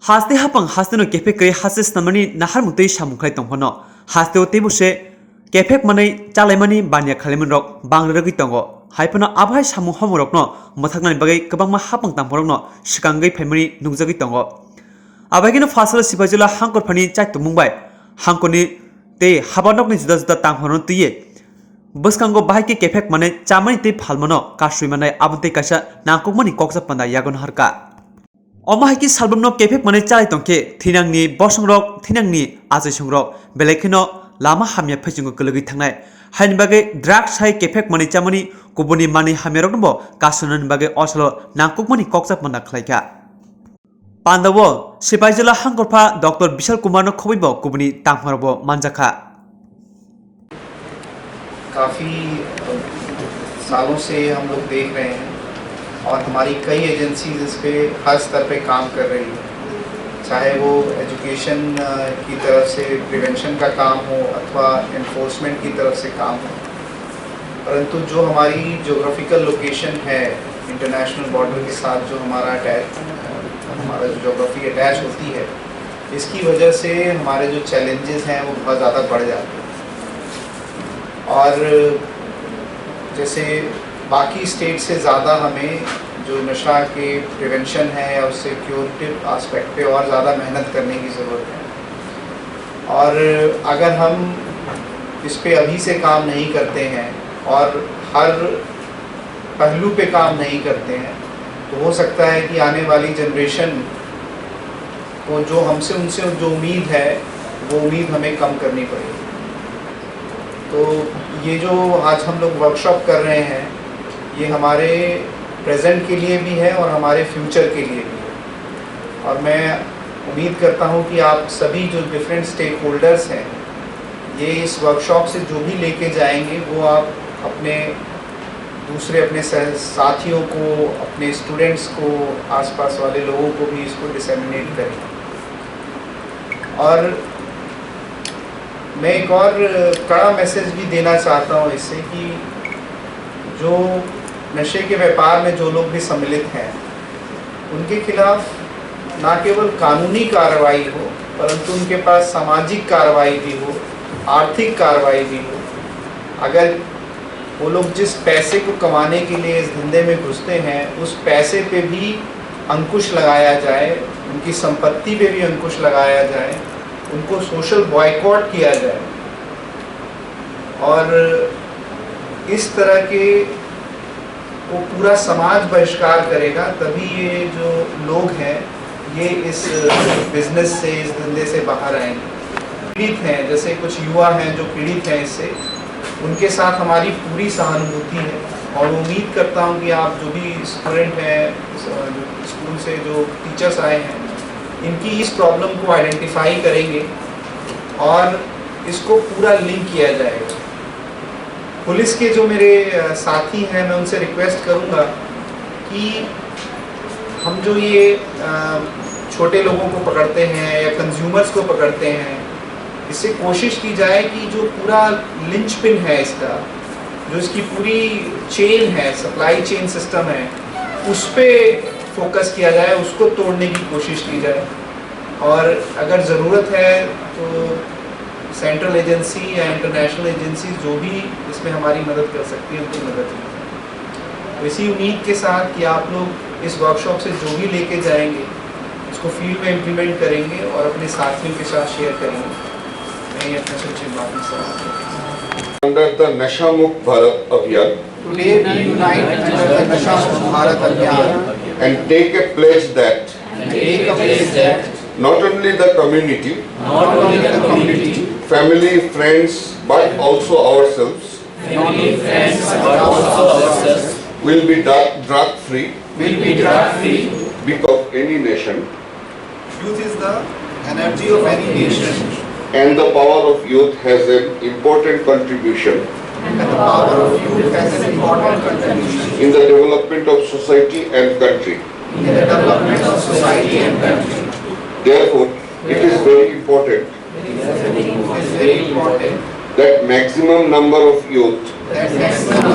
Haste hapang haste no kefek kre hases namani nahar mutai samukhlai tonghono haste o tebuse kefek manai chalai mani banya khalemun rok banglagi tongo haipano abhai samu homorok no mothaknani bagai kabangma hapang tamporok no sikangai phaimani nungjagi tongo abagino fasal sipajula hangkor phani chai tumungbai hangkoni te habanokni juda juda tanghono tiye boskango bahai ke kefek manai chamani te phalmono kasui manai abunte kaisa nangkokmani koksa panda yagon harka Omahiki salbumno kefek mane chalai tongke thinangni bosangrok thinangni ajaisongrok belekino lama hamya phejungo kelegi thangnai haini bage drug sai kefek mane chamani kubuni mani hamyarok no kasunan bage oslo nangkukmani kokjak manna khlaika Pandawo Sipaijala hangkorpha Dr. Bishal Kumar no khobibo kubuni tangmarbo manjaka काफ़ी सालों से हम लोग देख रहे हैं और हमारी कई एजेंसीज इस पे हर स्तर पे काम कर रही है, चाहे वो एजुकेशन की तरफ से प्रिवेंशन का काम हो अथवा एनफोर्समेंट की तरफ से काम हो। परंतु जो हमारी जोग्राफिकल लोकेशन है इंटरनेशनल बॉर्डर के साथ जो हमारा जो जोग्राफी अटैच होती है, इसकी वजह से हमारे जो चैलेंजेस हैं वो बहुत ज़्यादा बढ़ जाते हैं। और जैसे बाकी स्टेट से ज़्यादा हमें जो नशा के प्रिवेंशन है या उससे क्यूरेटिव आस्पेक्ट पे और ज़्यादा मेहनत करने की ज़रूरत है। और अगर हम इस पे अभी से काम नहीं करते हैं और हर पहलू पे काम नहीं करते हैं तो हो सकता है कि आने वाली जनरेशन को जो हमसे उनसे जो उम्मीद है वो उम्मीद हमें कम करनी पड़ेगी। तो ये जो आज हम लोग वर्कशॉप कर रहे हैं ये हमारे प्रेजेंट के लिए भी है और हमारे फ्यूचर के लिए भी है। और मैं उम्मीद करता हूँ कि आप सभी जो डिफरेंट स्टेक होल्डर्स हैं ये इस वर्कशॉप से जो भी लेके जाएंगे वो आप अपने दूसरे अपने साथियों को, अपने स्टूडेंट्स को, आसपास वाले लोगों को भी इसको डिसेमिनेट करें। और मैं एक और कड़ा मैसेज भी देना चाहता हूँ इससे कि जो नशे के व्यापार में जो लोग भी सम्मिलित हैं उनके खिलाफ ना केवल कानूनी कार्रवाई हो परंतु उनके पास सामाजिक कार्रवाई भी हो, आर्थिक कार्रवाई भी हो। अगर वो लोग जिस पैसे को कमाने के लिए इस धंधे में घुसते हैं उस पैसे पे भी अंकुश लगाया जाए, उनकी संपत्ति पे भी अंकुश लगाया जाए, उनको सोशल बॉयकॉट किया जाए। और इस तरह के वो पूरा समाज बहिष्कार करेगा तभी ये जो लोग हैं ये इस बिजनेस से, इस धंधे से बाहर आएंगे। पीड़ित हैं, जैसे कुछ युवा हैं जो पीड़ित हैं इससे, उनके साथ हमारी पूरी सहानुभूति है। और उम्मीद करता हूँ कि आप जो भी स्टूडेंट हैं, स्कूल से जो टीचर्स आए हैं, इनकी इस प्रॉब्लम को आइडेंटिफाई करेंगे और इसको पूरा लिंक किया जाएगा। पुलिस के जो मेरे साथी हैं मैं उनसे रिक्वेस्ट करूंगा कि हम जो ये छोटे लोगों को पकड़ते हैं या कंज्यूमर्स को पकड़ते हैं, इससे कोशिश की जाए कि जो पूरा लिंचपिन है इसका, जो इसकी पूरी चेन है, सप्लाई चेन सिस्टम है, उस पर फोकस किया जाए, उसको तोड़ने की कोशिश की जाए। और अगर ज़रूरत है तो सेंट्रल एजेंसी या इंटरनेशनल एजेंसी जो भी इसमें हमारी मदद कर सकती है उनकी मदद की। तो इसी उम्मीद के साथ कि आप लोग इस वर्कशॉप से जो भी लेके जाएंगे उसको फील्ड में इम्प्लीमेंट करेंगे और अपने साथियों के साथ शेयर करेंगे। मैं अपना संक्षिप्त बात sir Under the Nasha Mukt Bharat Abhiyan, Today we unite under the Nasha Mukt Bharat Abhiyan and take a pledge that not only the community, family, friends, but also ourselves will be drug free because of any nation, Youth is the energy of any nation and the power of youth has an important contribution and the power of youth has an important contribution in the development of society and country. in the development of society and country. Therefore, it is very important It is very important that maximum number of youth that maximum